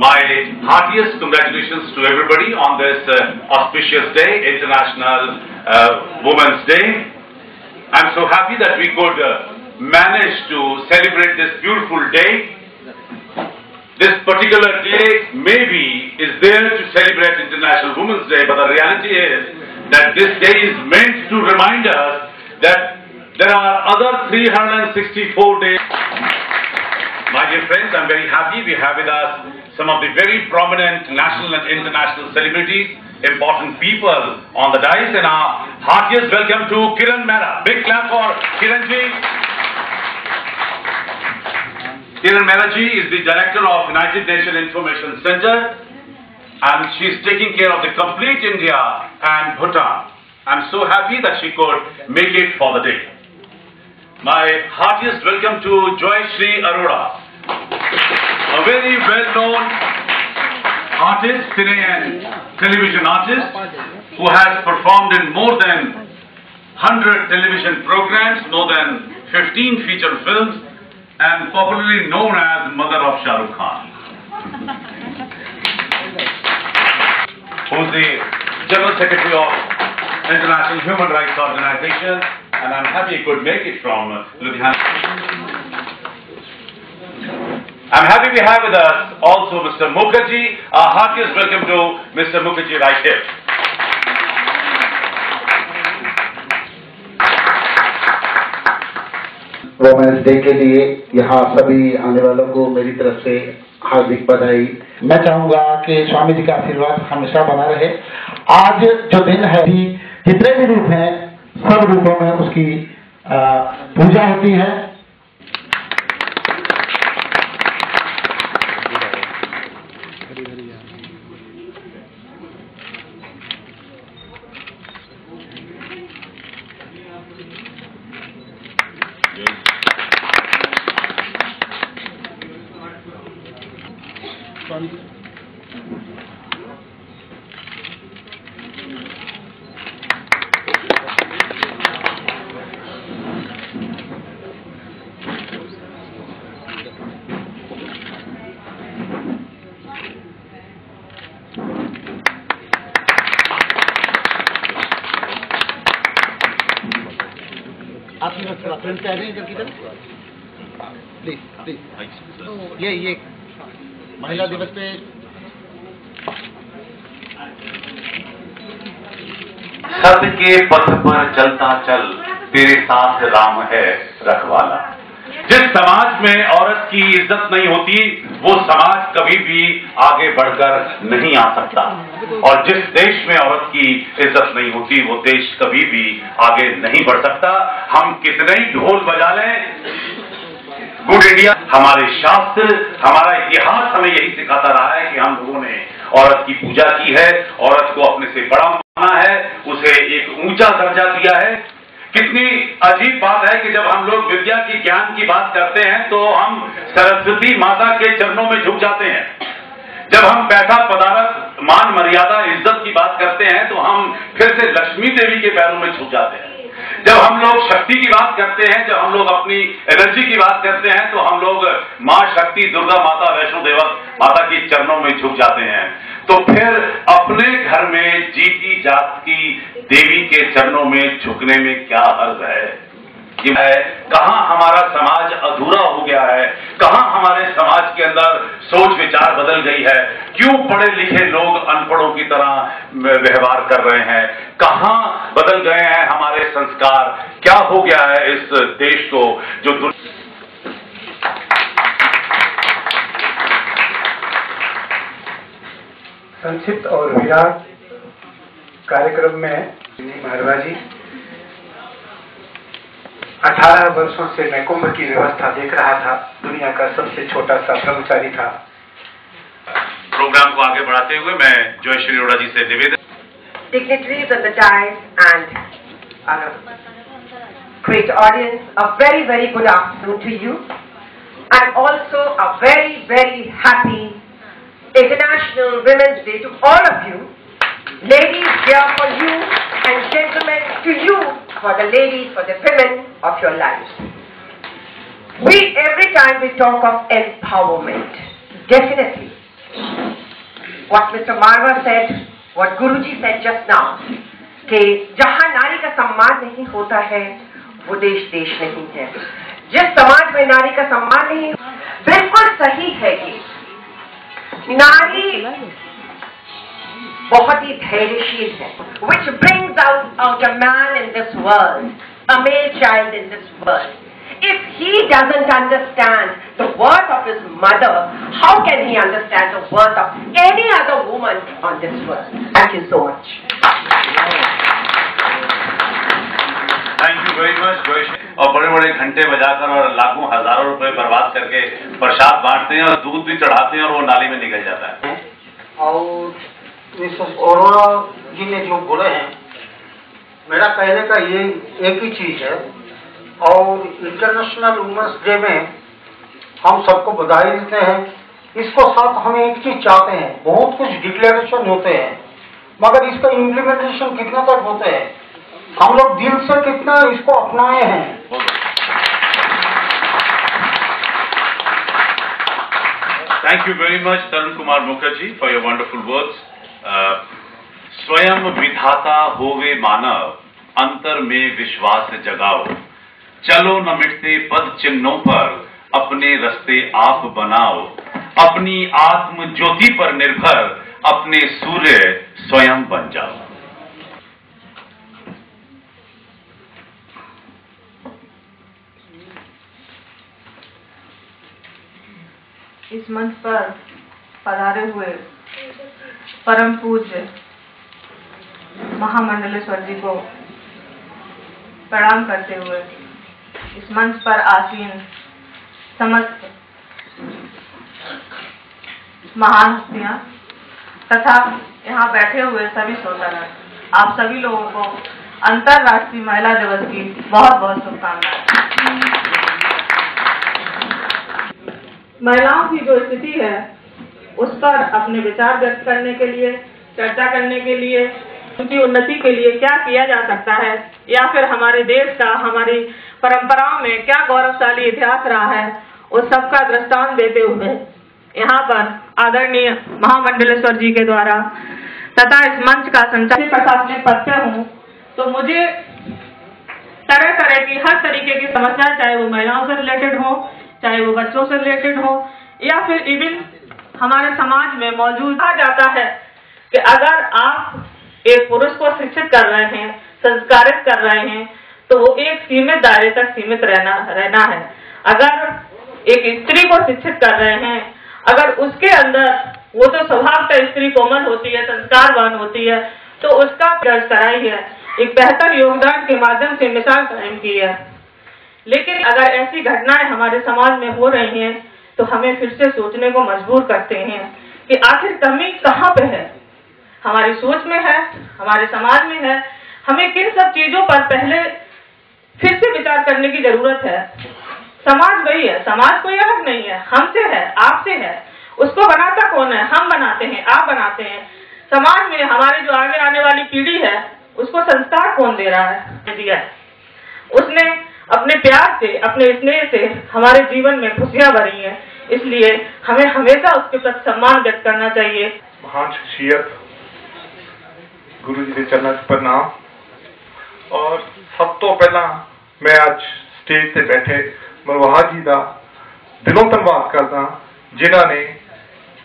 My heartiest congratulations to everybody on this auspicious day, International Women's Day. I'm so happy that we could manage to celebrate this beautiful day. This particular day maybe is there to celebrate International Women's Day, but the reality is that this day is meant to remind us that there are other 364 days. My dear friends, I'm very happy we have with us some of the very prominent national and international celebrities, important people on the dais, and our heartiest welcome to Kiran Mehra. Big clap for Kiran ji. Kiran Mehra ji is the director of United Nations Information Center, and she is taking care of the complete India and Bhutan. I'm so happy that she could make it for the day. My heartiest welcome to Joy Shri Arora, a very well-known artist, cine and television artist, who has performed in more than 100 television programs, more than 15 feature films, and popularly known as Mother of Shah Rukh Khan, who is the General Secretary of International Human Rights Organization, and I'm happy he could make it from Ludhiana. I'm happy we have with us also Mr. Mukherjee. Our heartiest welcome to Mr. Mukherjee right here. Women's day के लिए यहाँ सभी आने वालों को मेरी तरफ से हार्दिक बधाई। मैं चाहूँगा कि स्वामी जी का आशीर्वाद हमेशा बना रहे। आज जो दिन है, जितने भी रूप हैं, सब रूपों में उसकी पूजा होती है। आप थोड़ा फ्रेंड पे आ जाइए इधर किधर, प्लीज प्लीज। ये महिला दिवस पे सत्य के पथ पर चलता चल, तेरे साथ राम है रखवाला। जिस समाज में औरत की इज्जत नहीं होती, वो समाज कभी भी आगे बढ़कर नहीं आ सकता, और जिस देश में औरत की इज्जत नहीं होती, वो देश कभी भी आगे नहीं बढ़ सकता। हम कितने ही ढोल बजा लें, गुड इंडिया, हमारे शास्त्र, हमारा इतिहास हमें यही सिखाता रहा है कि हम लोगों ने औरत की पूजा की है, औरत को अपने से बड़ा माना है, उसे एक ऊंचा दर्जा दिया है। कितनी अजीब बात है कि जब हम लोग विद्या की, ज्ञान की बात करते हैं तो हम सरस्वती माता के चरणों में झुक जाते हैं। जब हम पैसा, पदार्थ, मान, मर्यादा, इज्जत की बात करते हैं तो हम फिर से लक्ष्मी देवी के पैरों में झुक जाते हैं। जब हम लोग शक्ति की बात करते हैं, जब हम लोग अपनी एनर्जी की बात करते हैं, तो हम लोग मां शक्ति, दुर्गा माता, वैष्णो देवी माता के चरणों में झुक जाते हैं। तो फिर अपने घर में जीती जागती देवी के चरणों में झुकने में क्या हर्ज है? ये है कहां हमारा समाज अधूरा हो गया है, कहां हमारे समाज के अंदर सोच विचार बदल गई है, क्यों पढ़े लिखे लोग अनपढ़ों की तरह व्यवहार कर रहे हैं, कहां बदल गए हैं हमारे संस्कार, क्या हो गया है इस देश को जो संक्षिप्त और विराट कार्यक्रम में महरवा जी 18 वर्षों से मैं कुंभ की व्यवस्था देख रहा था, दुनिया का सबसे छोटा सा ब्रह्मचारी था। प्रोग्राम को आगे बढ़ाते हुए मैं जय श्री अरोड़ा जी से निवेदन। Dignitaries on the dais and great audience, a very, very good afternoon to you, and also a very, very happy International Women's Day to all of you. Ladies, dear for you, and gentlemen, to you, for the ladies, for the women of your lives. Every time we talk of empowerment, definitely what Mr. Marwa said, what Guruji said just now, कि जहाँ नारी का सम्मान नहीं होता है वो देश देश नहीं है। जिस समाज में नारी का सम्मान नहीं, बिल्कुल सही है कि नारी बहुत ही धैर्यशील है, which brings out a man in this world, a male child in this world. If he doesn't understand the worth of his mother, how can he understand the worth of any other woman on this world? Thank you so much. Thank you very much Joshi. और बड़े बड़े घंटे बजाकर और लाखों हजारों रुपए बर्बाद करके प्रसाद बांटते हैं और दूध भी चढ़ाते हैं और वो नाली में निकल जाता है। और मिसेस अरोड़ा जी ने जो बोले हैं, मेरा कहने का ये एक ही चीज है, और इंटरनेशनल वुमेन्स डे में हम सबको बधाई देते हैं। इसको साथ हम एक चीज चाहते हैं, बहुत कुछ डिक्लेरेशन होते हैं मगर इसका इम्प्लीमेंटेशन कितना तक होते हैं, हम लोग दिल से कितना इसको अपनाए हैं। Thank you very much Tarun Kumar Mukherjee for your wonderful words. स्वयं विधाता होवे मानव, अंतर में विश्वास जगाओ, चलो न मिटते पद चिन्हों पर, अपने रास्ते आप बनाओ, अपनी आत्म ज्योति पर निर्भर, अपने सूर्य स्वयं बन जाओ। इस मंच पर पधारे हुए परम पूज्य महामंडलेश्वर जी को प्रणाम करते हुए, इस मंच पर आसीन समस्त महान हस्तियां तथा यहाँ बैठे हुए सभी श्रोतागण, आप सभी लोगों को अंतर्राष्ट्रीय महिला दिवस की बहुत बहुत शुभकामनाएं। महिलाओं की जो स्थिति है उस पर अपने विचार व्यक्त करने के लिए, चर्चा करने के लिए, उनकी उन्नति के लिए क्या किया जा सकता है, या फिर हमारे देश का, हमारी परंपराओं में क्या गौरवशाली इतिहास रहा है, उस सब का दृष्टांत देते हुए यहाँ पर आदरणीय महामंडलेश्वर जी के द्वारा तथा इस मंच का संचालन प्रशासनिक पद पर हूँ, तो मुझे तरह तरह की हर तरीके की समस्या, चाहे वो महिलाओं से रिलेटेड हो, चाहे वो बच्चों से रिलेटेड हो, या फिर इवन हमारे समाज में मौजूद कहा जाता है कि अगर आप एक पुरुष को शिक्षित कर रहे हैं, संस्कारित कर रहे हैं, तो वो एक सीमित दायरे तक सीमित रहना है। अगर एक स्त्री को शिक्षित कर रहे हैं, अगर उसके अंदर वो तो स्वभावतः स्त्री कोमल होती है, संस्कारवान होती है, तो उसका दर्ज कराई है, एक बेहतर योगदान के माध्यम से मिसाल कायम की है। लेकिन अगर ऐसी घटनाएं हमारे समाज में हो रही हैं तो हमें फिर से सोचने को मजबूर करते हैं कि आखिर कमी कहाँ पे है, हमारी सोच में है, हमारे समाज में है। हमें किन सब चीजों पर पहले फिर से विचार करने की जरूरत है। समाज वही है, समाज कोई अलग नहीं है, हमसे है, आपसे है। उसको बनाता कौन है? हम बनाते हैं, आप बनाते हैं। समाज में हमारी जो आगे आने वाली पीढ़ी है उसको संस्कार कौन दे रहा है? दिया है उसने, अपने प्यार से, अपने स्नेह से हमारे जीवन में खुशियां भरी हैं। इसलिए हमें हमेशा उसके प्रति सम्मान व्यक्त करना चाहिए। महान शख्सियत गुरु जी के चरणों में प्रणाम। और सब तो पहला मैं आज स्टेज से बैठे मरवाहा जी का दिलों धन्यवाद करदा, जिन्हों ने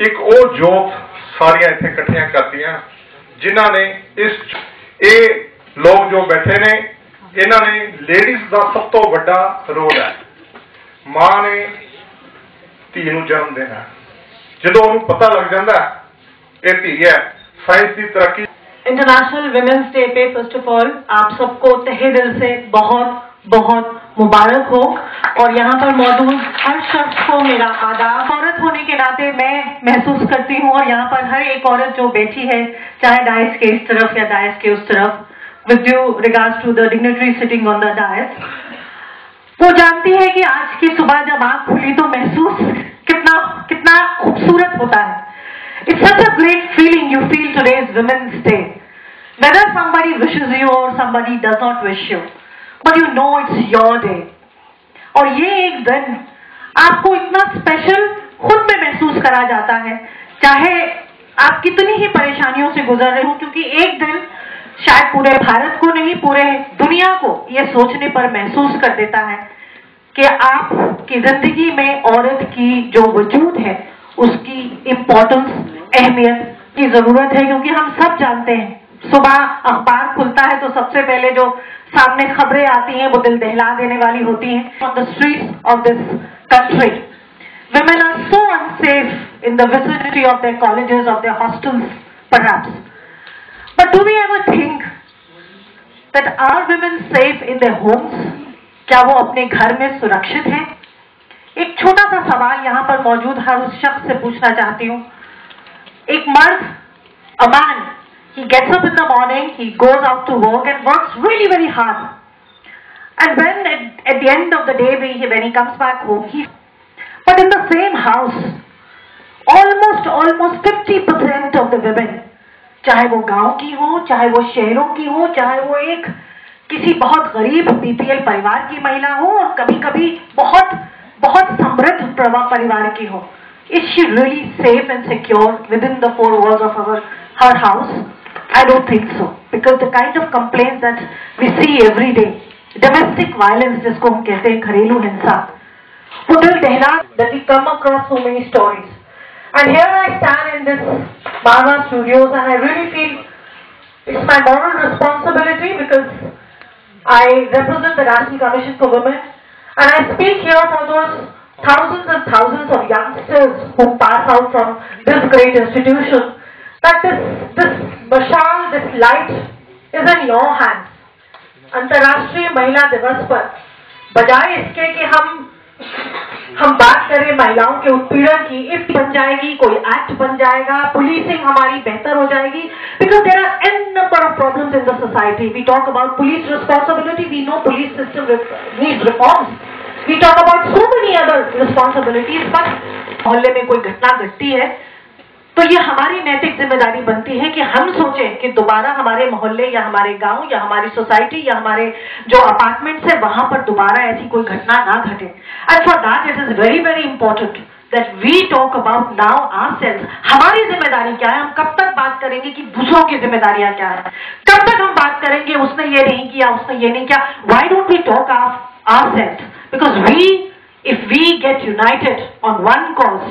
एक और जोत सारिया इतने इकट्ठियां कर दिया, जिन्हों ने ये लोग जो बैठे ने, इन्होंने लेडीज का सब तो बड़ा रोल है। मां ने धी नूं जन्म देना, जो उन्हें पता लग जाता है ये धी है, साइंस की तरक्की। इंटरनेशनल विमेंस डे पे फर्स्ट ऑफ ऑल आप सबको तहे दिल से बहुत बहुत मुबारक हो। और यहाँ पर मौजूद हर शख्स को मेरा आदाब। औरत होने के नाते मैं महसूस करती हूँ, और यहाँ पर हर एक औरत जो बैठी है, चाहे डायस के इस तरफ या डायस के उस तरफ, with due regards to the dignitaries sitting on the dais, वो जानती है कि आज की सुबह जब आँख खुली तो महसूस कितना खूबसूरत होता है। It's such a great feeling you feel today's Women's Day. Whether somebody wishes you or somebody does not wish you, but you know it's your day. और ये एक दिन आपको इतना स्पेशल खुद में महसूस करा जाता है, चाहे आप कितनी ही परेशानियों से गुजर रहे हो, क्योंकि एक दिन शायद पूरे भारत को नहीं, पूरे दुनिया को ये सोचने पर महसूस कर देता है कि आपकी जिंदगी में औरत की जो वजूद है उसकी इम्पोर्टेंस, अहमियत की जरूरत है। क्योंकि हम सब जानते हैं सुबह अखबार खुलता है तो सबसे पहले जो सामने खबरें आती हैं वो दिल दहला देने वाली होती हैं। On the streets of this country women are so unsafe in the vicinity of their colleges, of their hostels perhaps. But do we ever think that are women safe in their homes? क्या वो अपने घर में सुरक्षित हैं? एक छोटा सा सवाल यहाँ पर मौजूद हर उस शख्स से पूछना चाहती हूँ। एक मर्द, a man, he gets up in the morning, he goes out to work and works really very hard. And when at the end of the day when he comes back home, but in the same house, almost 50% of the women, चाहे वो गांव की हो, चाहे वो शहरों की हो, चाहे वो एक किसी बहुत गरीब बीपीएल परिवार की महिला हो और कभी-कभी बहुत समृद्ध परिवार की हो, is she really safe and secure within the four walls of her house? I don't think so, because the kind of complaints that we see every day, domestic violence जिसको हम कहते हैं, घरेलू हिंसा, वो दिल दहला, that we come across so many stories. And here I stand in this Marwa Studios and I really feel it's my moral responsibility because I represent the National Commission for Women and I speak here for those thousands and thousands of youngsters who pass out from this great institution, that this mashal, this light is in your hands. अंतर्राष्ट्रीय महिला दिवस पर बजाय इसके कि हम बात करें महिलाओं के उत्पीड़न की, इफ बन जाएगी, कोई एक्ट बन जाएगा, पुलिसिंग हमारी बेहतर हो जाएगी, because there are an number of problems in the society. We talk about police responsibility, we know police system needs reforms, we talk about so many other responsibilities. पर मोहल्ले में कोई घटना घटती है तो ये हमारी नैतिक जिम्मेदारी बनती है कि हम सोचें कि दोबारा हमारे मोहल्ले या हमारे गांव या हमारी सोसाइटी या हमारे जो अपार्टमेंट्स है वहां पर दोबारा ऐसी कोई घटना ना घटे. And for that it is very very important that we talk about now ourselves. हमारी जिम्मेदारी क्या है? हम कब तक बात करेंगे कि दूसरों की जिम्मेदारियां क्या है? कब तक हम बात करेंगे उसने ये नहीं किया, उसने ये नहीं किया? Why don't we talk ourselves? Because if we get united on one cause,